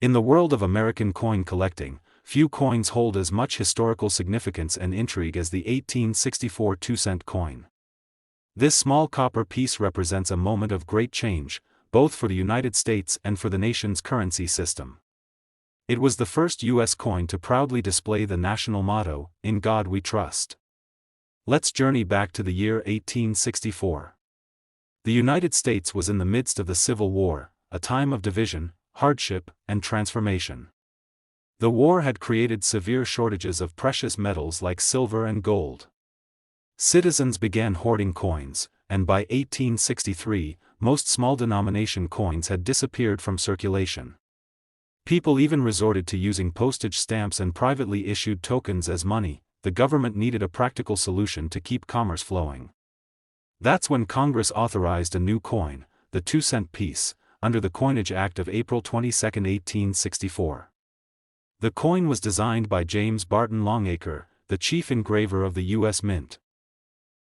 In the world of American coin collecting, few coins hold as much historical significance and intrigue as the 1864 2-cent coin. This small copper piece represents a moment of great change, both for the United States and for the nation's currency system. It was the first U.S. coin to proudly display the national motto, "In God We Trust." Let's journey back to the year 1864. The United States was in the midst of the Civil War, a time of division, hardship, and transformation. The war had created severe shortages of precious metals like silver and gold. Citizens began hoarding coins, and by 1863, most small denomination coins had disappeared from circulation. People even resorted to using postage stamps and privately issued tokens as money. The government needed a practical solution to keep commerce flowing. That's when Congress authorized a new coin, the 2-cent piece, under the Coinage Act of April 22, 1864. The coin was designed by James Barton Longacre, the chief engraver of the U.S. Mint.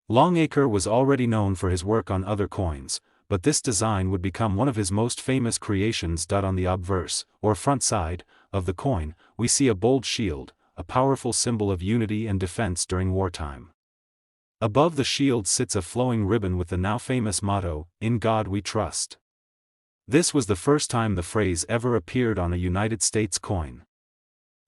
Longacre was already known for his work on other coins, but this design would become one of his most famous creations. On the obverse, or front side, of the coin, we see a bold shield, a powerful symbol of unity and defense during wartime. Above the shield sits a flowing ribbon with the now famous motto, "In God We Trust." This was the first time the phrase ever appeared on a United States coin.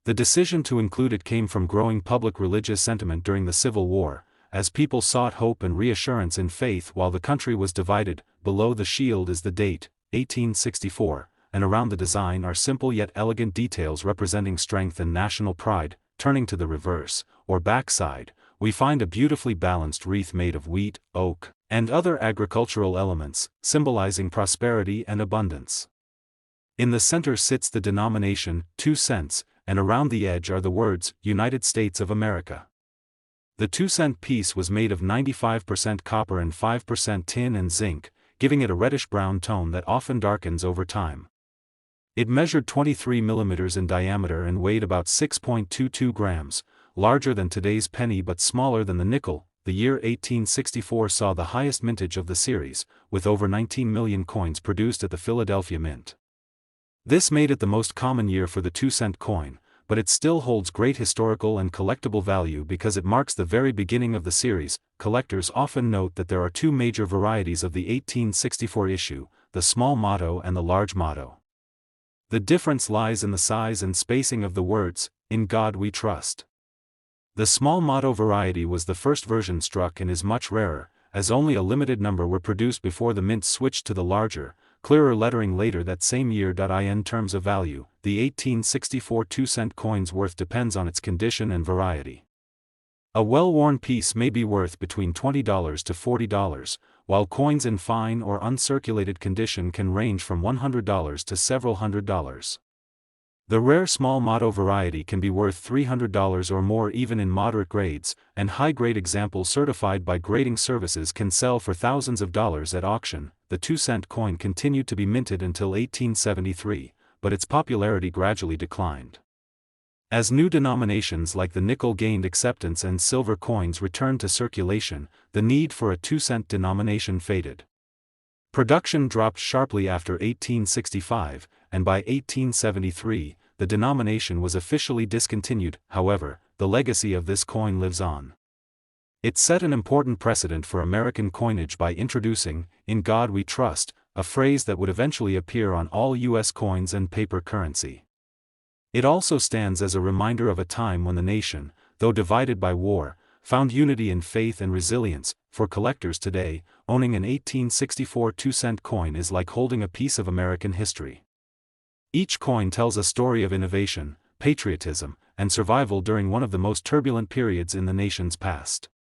The decision to include it came from growing public religious sentiment during the Civil War, as people sought hope and reassurance in faith while the country was divided. Below the shield is the date, 1864, and around the design are simple yet elegant details representing strength and national pride. Turning to the reverse, or backside, we find a beautifully balanced wreath made of wheat, oak, and other agricultural elements, symbolizing prosperity and abundance. In the center sits the denomination, 2 cents, and around the edge are the words, United States of America. The 2-cent piece was made of 95% copper and 5% tin and zinc, giving it a reddish-brown tone that often darkens over time. It measured 23 millimeters in diameter and weighed about 6.22 grams, larger than today's penny but smaller than the nickel. The year 1864 saw the highest mintage of the series, with over 19 million coins produced at the Philadelphia Mint. This made it the most common year for the 2-cent coin, but it still holds great historical and collectible value because it marks the very beginning of the series. Collectors often note that there are two major varieties of the 1864 issue, the small motto and the large motto. The difference lies in the size and spacing of the words, "In God We Trust." The small motto variety was the first version struck and is much rarer, as only a limited number were produced before the mint switched to the larger, clearer lettering later that same year. In terms of value, the 1864 2-cent coin's worth depends on its condition and variety. A well-worn piece may be worth between $20 to $40, while coins in fine or uncirculated condition can range from $100 to several $100s. The rare small motto variety can be worth $300 or more even in moderate grades, and high-grade examples certified by grading services can sell for thousands of dollars at auction. The 2-cent coin continued to be minted until 1873, but its popularity gradually declined. As new denominations like the nickel gained acceptance and silver coins returned to circulation, the need for a 2-cent denomination faded. Production dropped sharply after 1865, and by 1873, the denomination was officially discontinued. However, the legacy of this coin lives on. It set an important precedent for American coinage by introducing, "In God We Trust," a phrase that would eventually appear on all U.S. coins and paper currency. It also stands as a reminder of a time when the nation, though divided by war, found unity in faith and resilience. For collectors today, owning an 1864 2-cent coin is like holding a piece of American history. Each coin tells a story of innovation, patriotism, and survival during one of the most turbulent periods in the nation's past.